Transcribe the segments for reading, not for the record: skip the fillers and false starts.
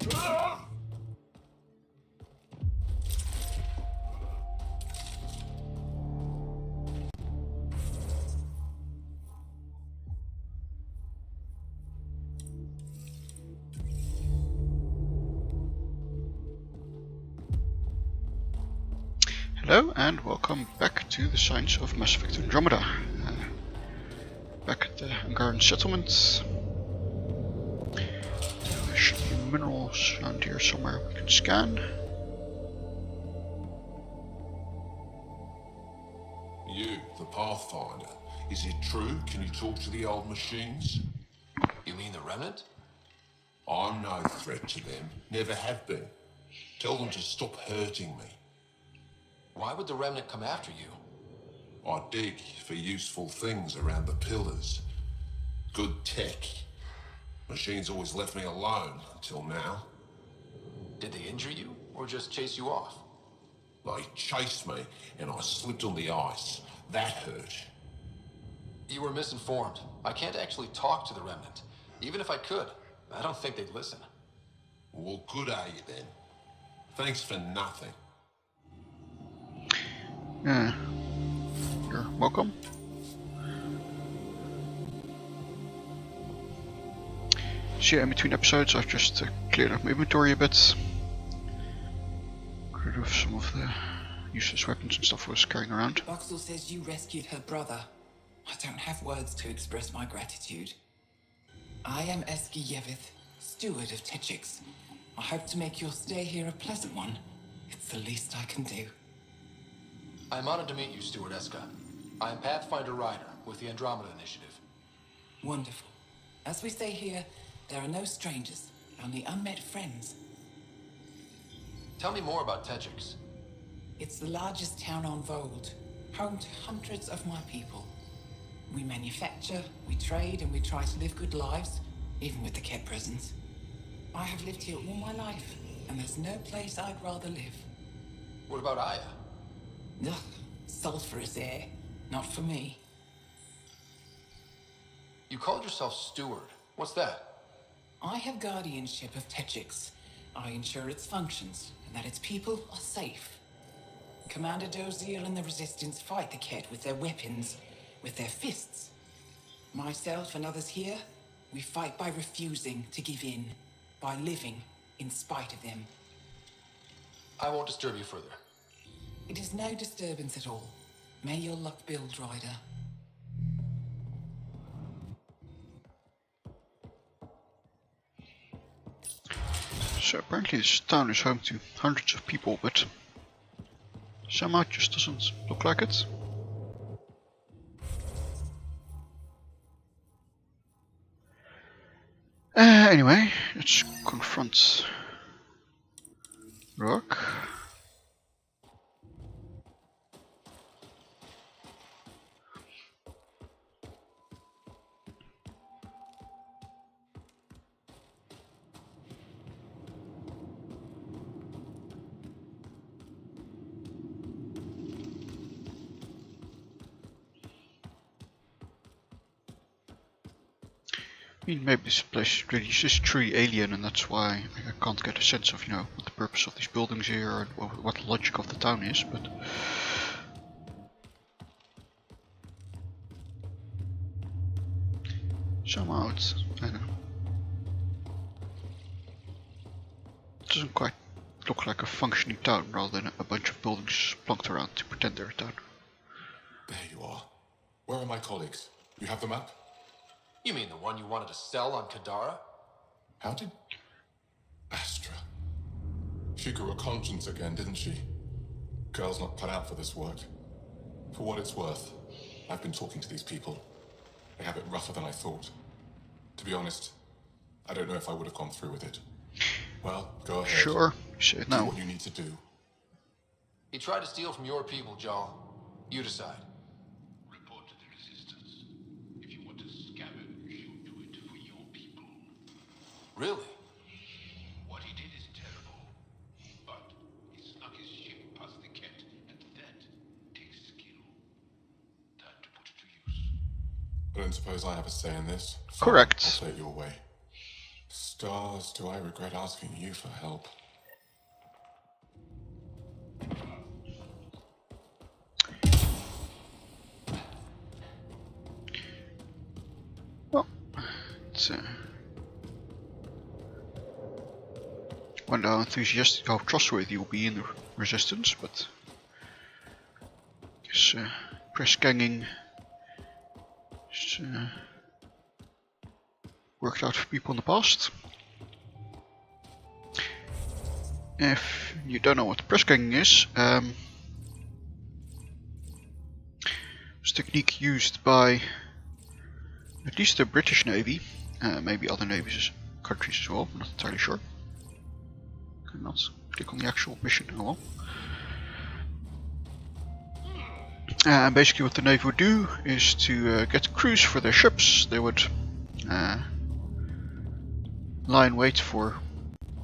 Hello and welcome back to the Science of Mass Effect Andromeda. Back at the Angaran settlement. There should be minerals around here somewhere we can scan. You, the Pathfinder. Is it true? Can you talk to the old machines? You mean the Remnant? I'm no threat to them. Never have been. Tell them to stop hurting me. Why would the Remnant come after you? I dig for useful things around the pillars. Good tech. Machines always left me alone until now. Did they injure you, or just chase you off? They chased me and I slipped on the ice. That hurt. You were misinformed. I can't actually talk to the Remnant. Even if I could, I don't think they'd listen. Well, good are you then? Thanks for nothing. Yeah, you're welcome. So yeah, in between episodes I've just cleared up my inventory a bit. Got rid of some of the useless weapons and stuff I was carrying around. Boxall says you rescued her brother. I don't have words to express my gratitude. I am Eski Yevith, steward of Techix. I hope to make your stay here a pleasant one. It's the least I can do. I'm honored to meet you, Steward Eska. I am Pathfinder Ryder with the Andromeda Initiative. Wonderful. As we say here, there are no strangers, only unmet friends. Tell me more about Techix. It's the largest town on Vold, home to hundreds of my people. We manufacture, we trade, and we try to live good lives, even with the Ket presence. I have lived here all my life, and there's no place I'd rather live. What about Aya? Ugh, sulfurous air. Not for me. You called yourself Steward. What's that? I have guardianship of Techix. I ensure its functions, and that its people are safe. Commander Doziel and the Resistance fight the Ket with their weapons, with their fists. Myself and others here, we fight by refusing to give in, by living in spite of them. I won't disturb you further. It is no disturbance at all. May your luck build, Ryder. So apparently this town is home to hundreds of people, but somehow it just doesn't look like it. Anyway, let's confront Rock. I mean, maybe this place really is just truly alien, and that's why I can't get a sense of, you know, what the purpose of these buildings here or what the logic of the town is, but somehow it's, I don't know, it doesn't quite look like a functioning town rather than a bunch of buildings plonked around to pretend they're a town. There you are. Where are my colleagues? You have the map? You mean the one you wanted to sell on Kadara? How did... Astra. She grew a conscience again, didn't she? Girl's not cut out for this work. For what it's worth, I've been talking to these people. They have it rougher than I thought. To be honest, I don't know if I would have gone through with it. Well, go ahead. Sure, you say it Do now. what you need to do. He tried to steal from your people, Jarl. You decide. Report to the Resistance. If you want to scavenge, you do it for your people. Really? What he did is terrible. But he snuck his ship past the Ket, and that takes skill. Time to put it to use. I don't suppose I have a say in this. Fine, Correct. I'll say it your way. stars do I regret asking you for help? Well, it's wonder how enthusiastic, how trustworthy you'll be in the resistance, but I guess press ganging is, worked out for people in the past. If you don't know what press ganging is, it's a technique used by at least the British Navy, maybe other navies, countries as well, I'm not entirely sure. Cannot click on the actual mission, oh well. And basically what the Navy would do is to get crews for their ships. They would lie in wait for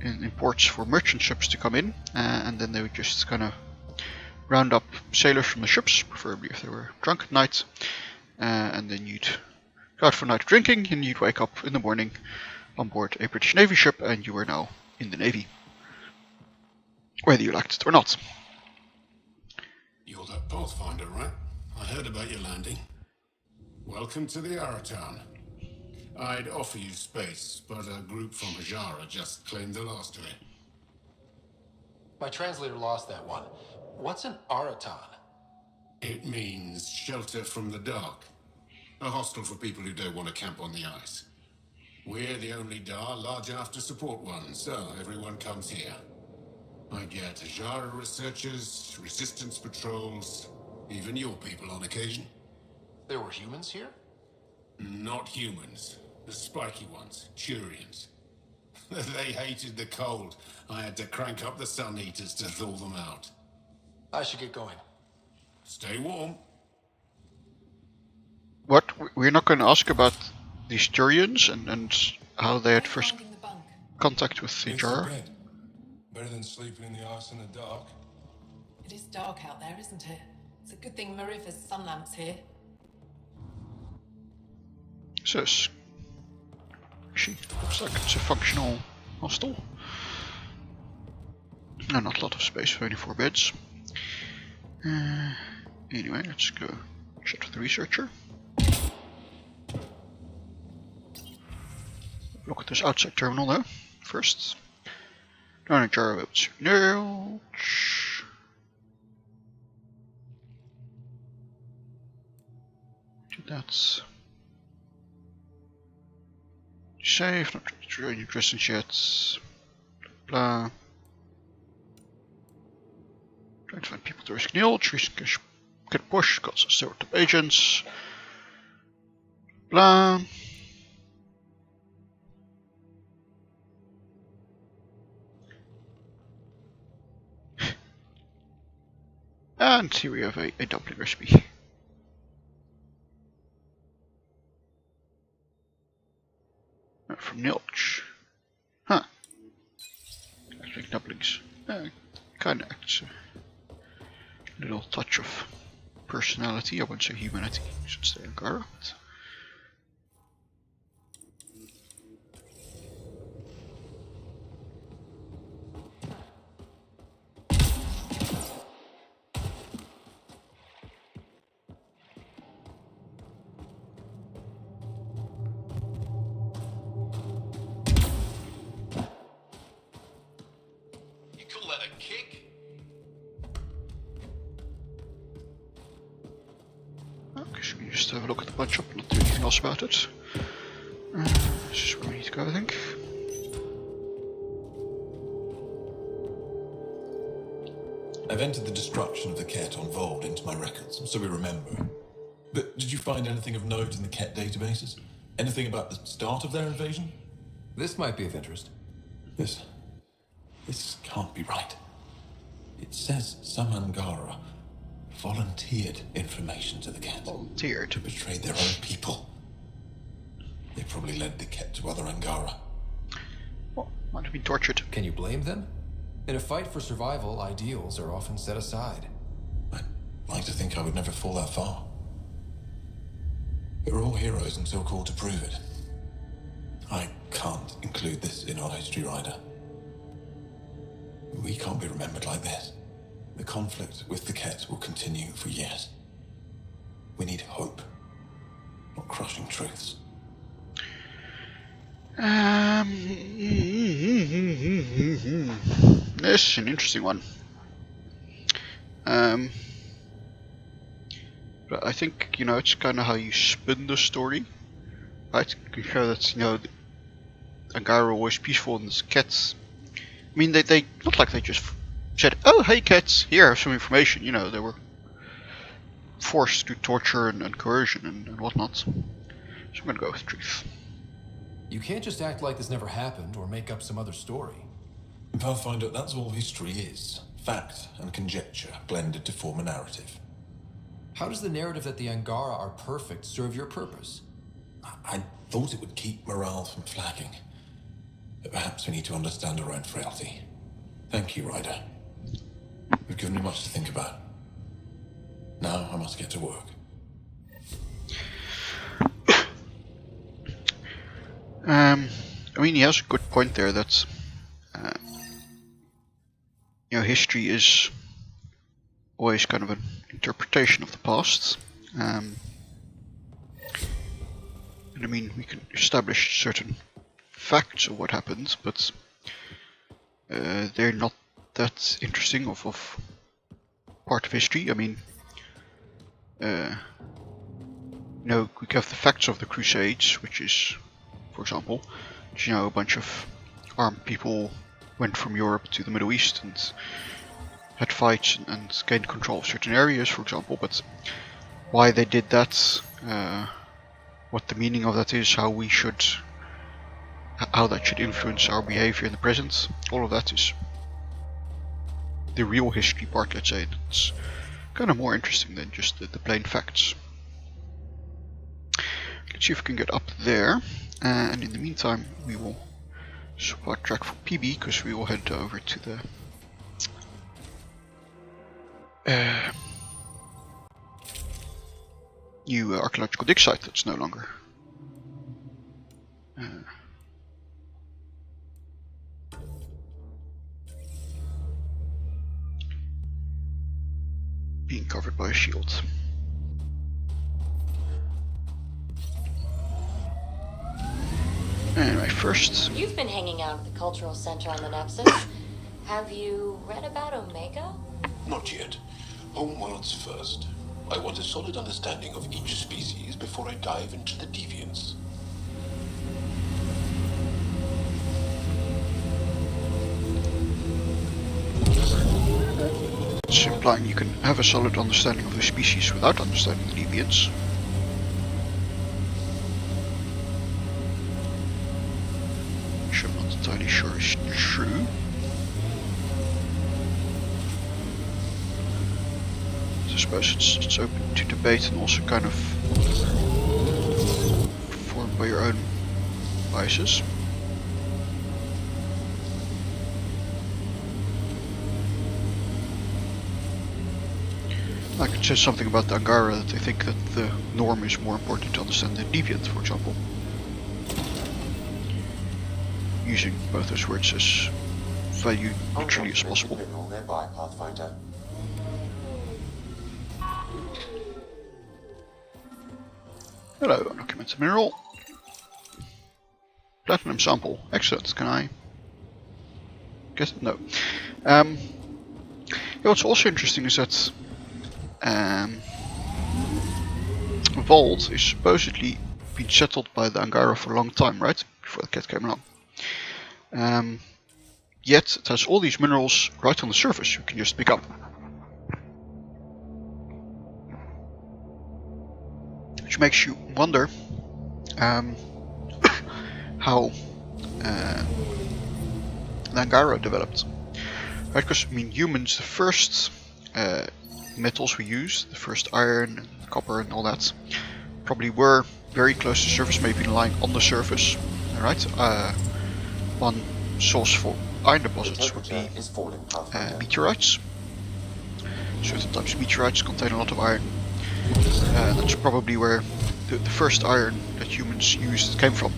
in ports for merchant ships to come in, and then they would just kind of round up sailors from the ships, preferably if they were drunk at night, and then you'd go out for night drinking, and you'd wake up in the morning on board a British Navy ship, and you were now in the Navy, whether you liked it or not. You're that Pathfinder, right? I heard about your landing. Welcome to the Araton. I'd offer you space, but a group from Hajara just claimed the last to it. My translator lost that one. What's an Araton? It means shelter from the dark. A hostel for people who don't want to camp on the ice. We're the only Dar large enough to support one, so everyone comes here. I get Hajara researchers, resistance patrols, even your people on occasion. There were humans here? Not humans. The spiky ones, Turians. They hated the cold. I had to crank up the sun heaters to thaw them out. I should get going. Stay warm. What? We're not going to ask about these Turians and how they had first Finding the bunk. contact with the It's jar. bed. Better than sleeping in the ice in the dark. It is dark out there, isn't it? It's a good thing Marifa's sun lamp's here. So actually looks like it's a functional hostel. No, not a lot of space for only 4 beds. Anyway, let's go chat with the researcher. Look at this outside terminal though, first. Down a jar of nails. That's safe, not trying new distance yet. Blah. Trying to find people to risk Nilch, get pushed, got some sort of agents. Blah. And here we have a dumpling recipe. From Nilch. Huh. I make dumplings. Kinda adds a little touch of personality. I wouldn't say humanity. I should say Angara. Just have a look at the punch up, not do anything else about it. This is where we need to go, I think. I've entered the destruction of the Ket on Vold into my records, so we remember. But did you find anything of note in the Ket databases? Anything about the start of their invasion? This might be of interest. This can't be right. It says some Angara volunteered information to the Ket. Volunteered? To betray their own people. They probably led the Ket to other Angara. Well, might have been tortured. Can you blame them? In a fight for survival, ideals are often set aside. I'd like to think I would never fall that far. We're all heroes until called to prove it. I can't include this in our history, Ryder. We can't be remembered like this. The conflict with the Ket will continue for years. We need hope, not crushing truths. This is an interesting one. But I think, you know, it's kind of how you spin the story, right? You can show that, you know, Angara was peaceful and the Kets. I mean, they not like they just said, "Oh, hey, Kets, here, have some information." You know, they were forced to torture and coercion and whatnot. So I'm gonna go with truth. You can't just act like this never happened or make up some other story. Pathfinder, that's all history is. Fact and conjecture blended to form a narrative. How does the narrative that the Angara are perfect serve your purpose? I thought it would keep morale from flagging. But perhaps we need to understand our own frailty. Thank you, Ryder. You've given me much to think about. Now I must get to work. I mean, he has a good point there that, you know, history is always kind of an interpretation of the past. And I mean, we can establish certain facts of what happened, but they're not that interesting of part of history. I mean, you know, we have the facts of the Crusades, which is, for example, you know, a bunch of armed people went from Europe to the Middle East and had fights and gained control of certain areas, for example. But why they did that, what the meaning of that is, how that should influence our behavior in the present, all of that is the real history part, let's say. It's kind of more interesting than just the plain facts. Let's see if we can get up there, and in the meantime we will swap our track for PB, because we will head over to the new archaeological dig site that's no longer being covered by a shield. Anyway, first... You've been hanging out at the Cultural Center on the Nexus. Have you read about Omega? Not yet. Homeworlds first. I want a solid understanding of each species before I dive into the deviants. It's implying you can have a solid understanding of the species without understanding the deviants. Which I'm not entirely sure is true. I suppose it's open to debate and also kind of formed by your own biases. Like it says something about the Angara that they think that the norm is more important to understand than deviant, for example. Using both those words as value neutrally as possible. Nearby, Pathfinder. Hello, undocumented mineral. Platinum sample. Excellent. Can I guess? No. Yeah, what's also interesting is that Vault is supposedly been settled by the Angara for a long time, right? Before the Ket came along. Yet it has all these minerals right on the surface you can just pick up. Which makes you wonder how the Angara developed. Right, because I mean, humans, the first metals we used, the first iron, and copper, and all that, probably were very close to the surface, maybe lying on the surface. Right, one source for iron deposits would be meteorites. Certain types of meteorites contain a lot of iron. That's probably where the first iron that humans used came from.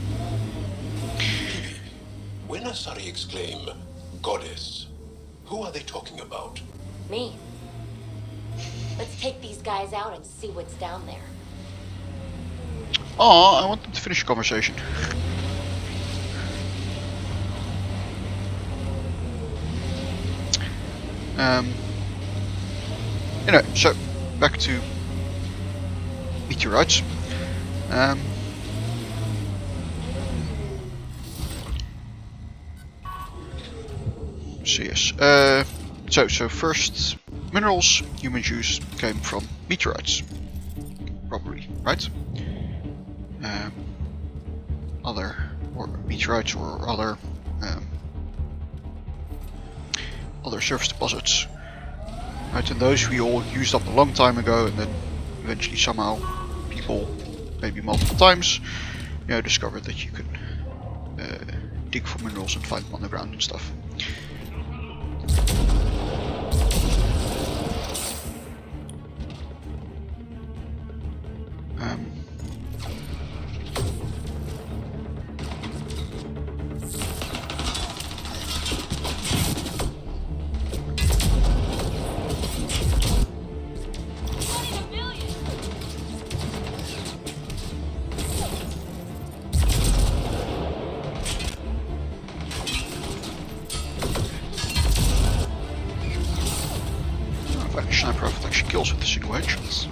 Emissary exclaim, Goddess. Who are they talking about? Me. Let's take these guys out and see what's down there. Oh, I want them to finish the conversation. Anyway, so back to meteorites. So yes, so first minerals humans use came from meteorites, probably, right? Other or meteorites or other surface deposits. Right, and those we all used up a long time ago, and then eventually somehow people, maybe multiple times, discovered that you could dig for minerals and find them on the ground and stuff. Sniper rifle actually kills with the single headshots.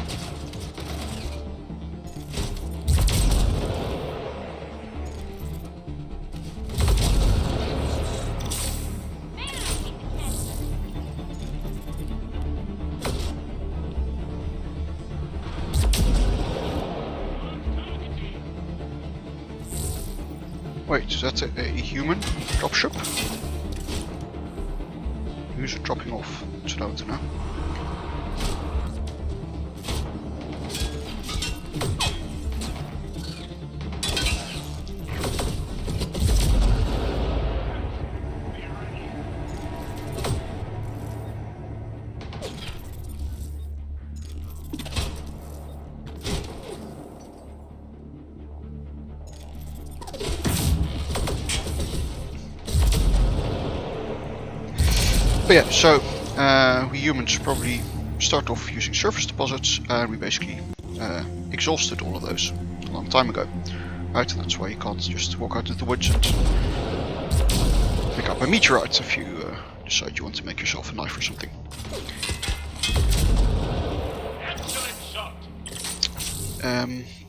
Wait, is that a human dropship? Who's it dropping off? It's down to now. But yeah, so we humans probably start off using surface deposits, and we basically exhausted all of those a long time ago. Right, and that's why you can't just walk out into the woods and pick up a meteorite if you decide you want to make yourself a knife or something.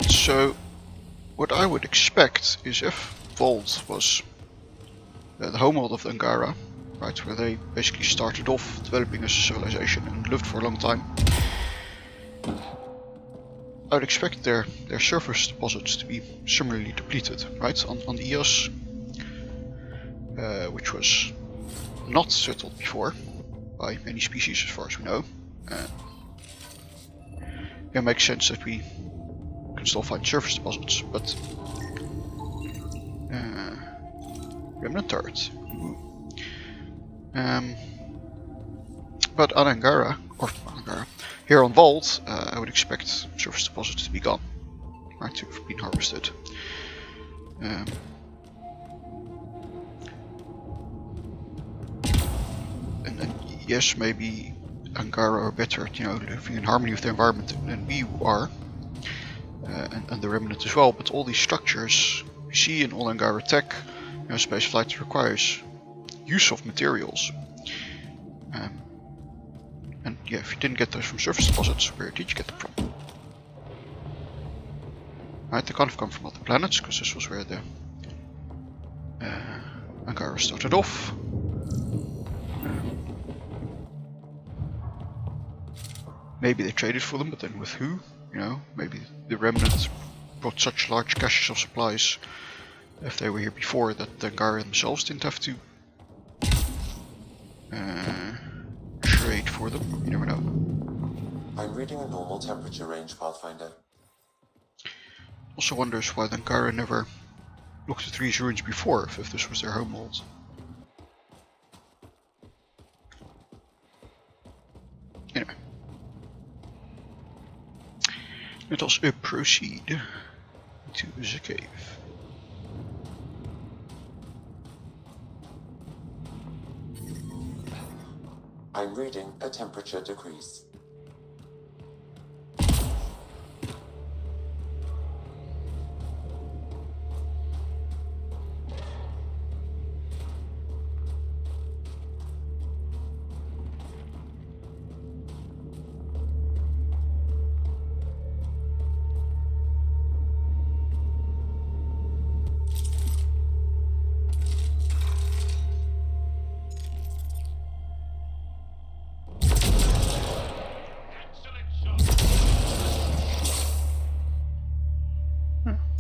So what I would expect is if Vault was the homeworld of the Angara, right, where they basically started off developing as a civilization and lived for a long time, I would expect their surface deposits to be similarly depleted, right? On the Eos, which was not settled before by any species as far as we know. It makes sense that we can still find surface deposits, but remnant turret. But on Angara, here on Vault, I would expect surface deposits to be gone, right, to have been harvested. And yes, maybe Angara are better at, living in harmony with the environment than we are, and the Remnant as well, but all these structures we see in all Angara tech, spaceflight requires use of materials. And yeah, if you didn't get those from surface deposits, where did you get them from? Right, they can't have come from other planets, because this was where the Angara started off. Maybe they traded for them, but then with who? Maybe the Remnant brought such large caches of supplies, if they were here before, that the Angara themselves didn't have to trade for them. You never know. I'm reading a normal temperature range, Pathfinder. Also wonders why the Angara never looked at these ruins before, if this was their homeworld. Anyway. Let us proceed to the cave. I'm reading a temperature decrease.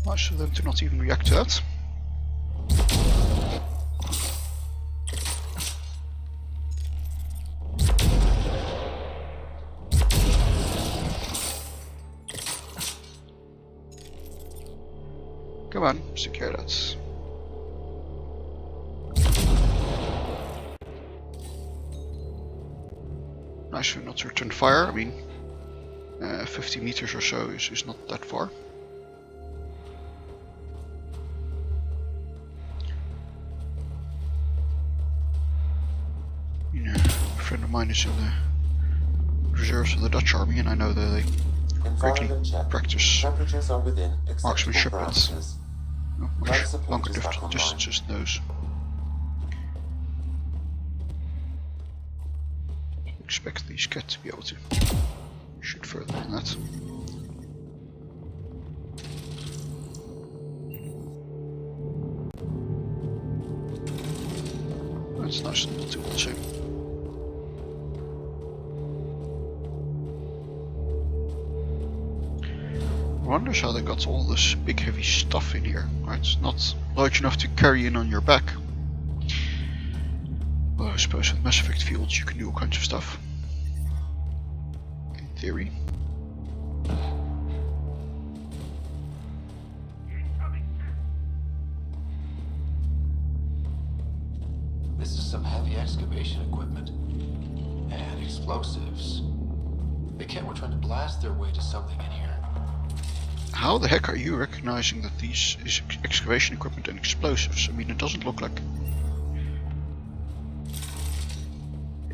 Nice of them to not even react to that. Come on, secure that. Nice for not to return fire. I mean, 50 meters or so is not that far. A friend of mine is in the reserves of the Dutch army, and I know that they greatly practice marksmanship, but not much longer distance those. Expect these cats to be able to shoot further than that. That's nice and not too the same. I wonder how they got all this big heavy stuff in here. Right, it's not large enough to carry in on your back. Well, I suppose with Mass Effect fields you can do all kinds of stuff. In theory. This is some heavy excavation equipment. And explosives. The kid were trying to blast their way to something in here. How the heck are you recognizing that these is excavation equipment and explosives? I mean, it doesn't look like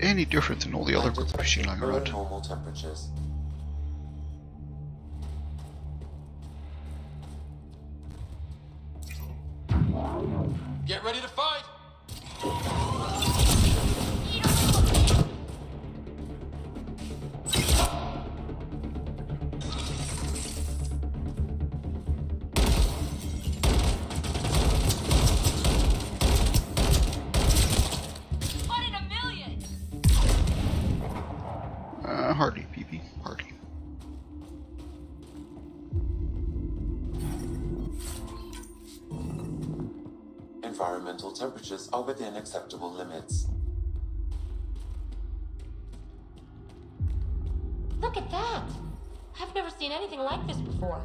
any different than all the other equipment we've seen lying around. Normal temperatures. Get ready to fight! Hardly, PP, hardly. Environmental temperatures are within acceptable limits. Look at that! I've never seen anything like this before.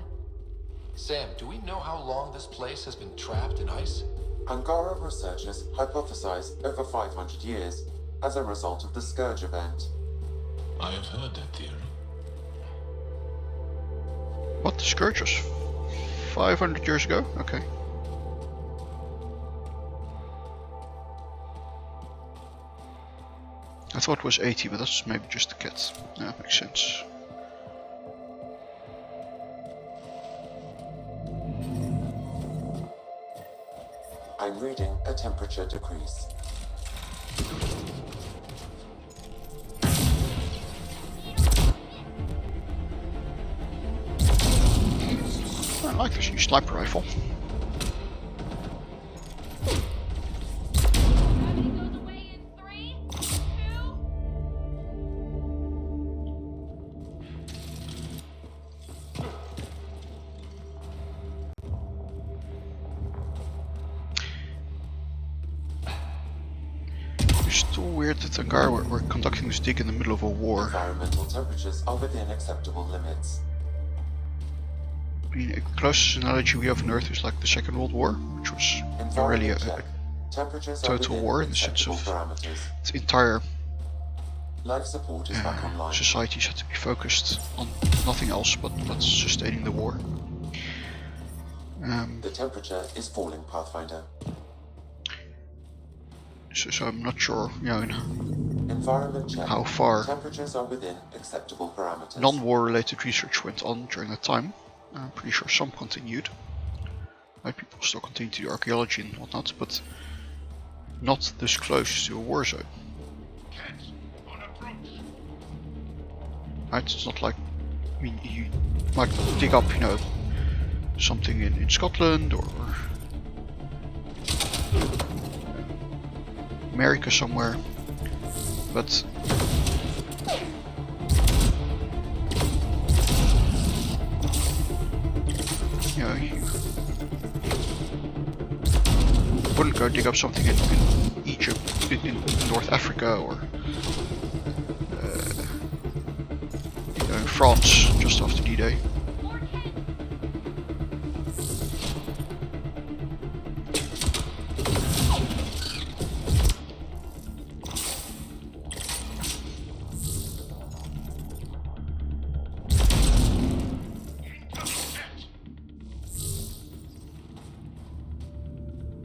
Sam, do we know how long this place has been trapped in ice? Angara researchers hypothesize over 500 years as a result of the Scourge event. I have heard that theory. What, the Scourge was 500 years ago? Okay. I thought it was 80, but that's maybe just the cat. Yeah, makes sense. I'm reading a temperature decrease. I like this new sniper rifle. It's still weird that Angara were conducting this dig in the middle of a war. Environmental temperatures are within acceptable limits. I mean, the closest analogy we have on Earth is like the Second World War, which was not really a total war in the sense of its entire life support is back online. societies had to be focused on nothing else but sustaining the war. The temperature is falling, Pathfinder. So I'm not sure, you know, Environment check. how far Temperatures are within acceptable parameters. non-war related research went on during that time. I'm pretty sure some continued. Right, people still continue to do archaeology and whatnot, but not this close to a war zone. Right, it's not like, I mean, you might dig up, you know, something in Scotland or America somewhere, but you know, you wouldn't go dig up something in Egypt, in North Africa, or you know, in France just after D-Day.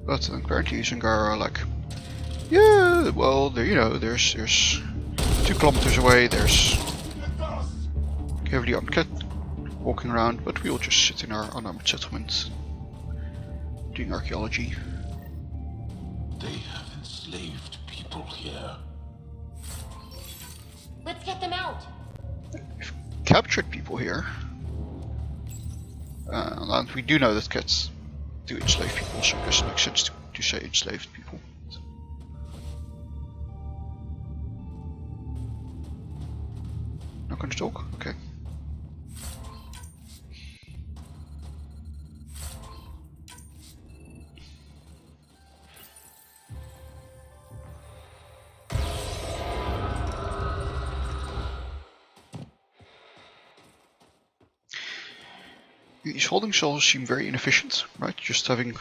But apparently Zangara are like, yeah, well, there, you know, there's 2 kilometers away, there's heavily armed cat walking around, but we'll just sit in our unarmed settlement doing archaeology. They have enslaved people here. Let's get them out. We've captured people here, and we do know that cats do enslave people, so I guess it makes sense to say enslaved people. Not going to talk? Okay. These holding cells seem very inefficient, right? Just having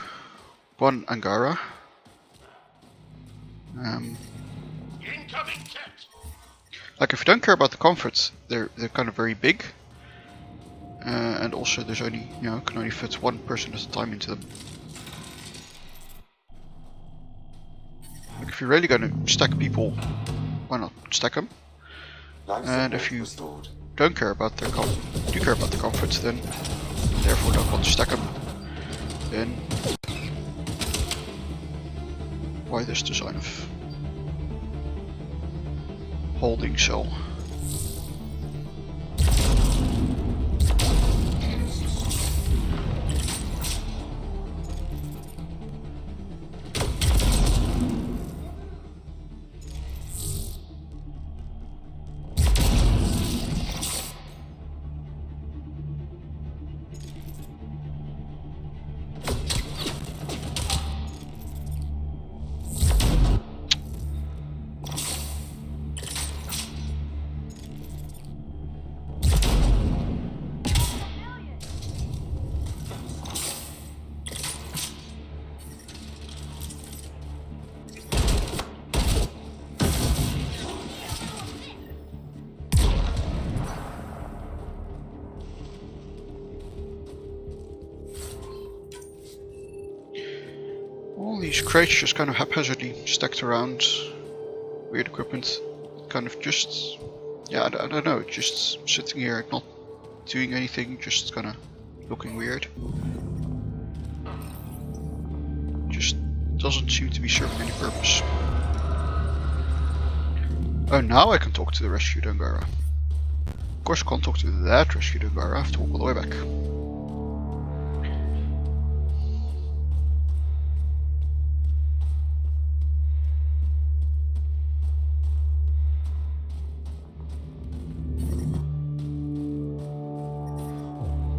one Angara. Like, if you don't care about the comfort, they're kind of very big, and also there's only, you know, can only fit one person at a time into them. Like, if you're really going to stack people, why not stack them? And if you don't care about their do care about the comfort, then therefore don't want to stack them, then why this design of holding cell? All these crates just kind of haphazardly stacked around, weird equipment, kind of just, yeah, I don't know, just sitting here not doing anything, just kind of looking weird. Just doesn't seem to be serving any purpose. Oh, now I can talk to the rescued Angara. Of course I can't talk to that rescued Angara, I have to walk all the way back.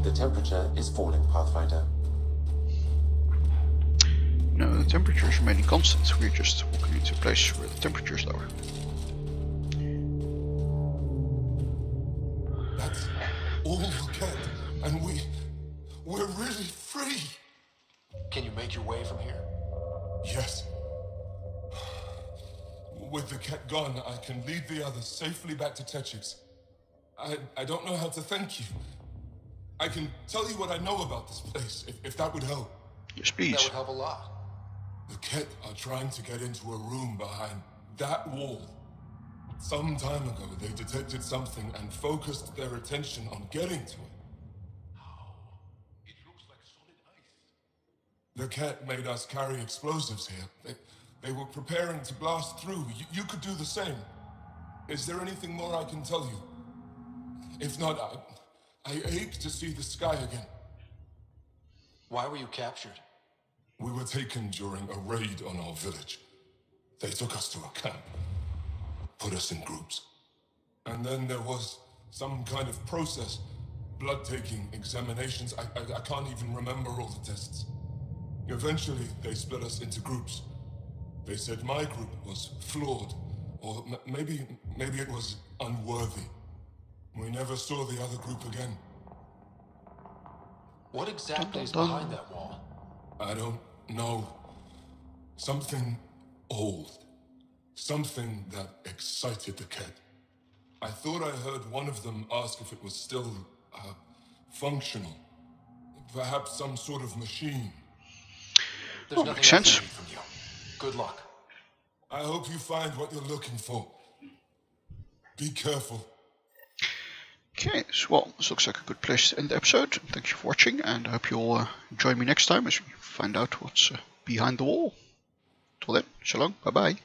The temperature is falling, Pathfinder. No, the temperature is remaining constant. We're just walking into a place where the temperature is lower. That's all we'll get, and we're really free. Can you make your way from here? Yes. With the cat gone, I can lead the others safely back to Techix. I don't know how to thank you. I can tell you what I know about this place, if that would help. Yes, please. That would help a lot. The Ket are trying to get into a room behind that wall. Some time ago, they detected something and focused their attention on getting to it. It looks like solid ice. The cat made us carry explosives here. They were preparing to blast through. You could do the same. Is there anything more I can tell you? If not, I ache to see the sky again. Why were you captured? We were taken during a raid on our village. They took us to a camp, put us in groups. And then there was some kind of process, blood-taking, examinations. I can't even remember all the tests. Eventually, they split us into groups. They said my group was flawed, or maybe it was unworthy. We never saw the other group again. What exactly is behind that wall? I don't know. Something old. Something that excited the cat. I thought I heard one of them ask if it was still, functional. Perhaps some sort of machine. There's Oh, nothing makes else sense. I need from you. Good luck. I hope you find what you're looking for. Be careful. Okay, so well, this looks like a good place to end the episode. Thank you for watching, and I hope you'll join me next time as we find out what's behind the wall. Till then, shalom, bye bye.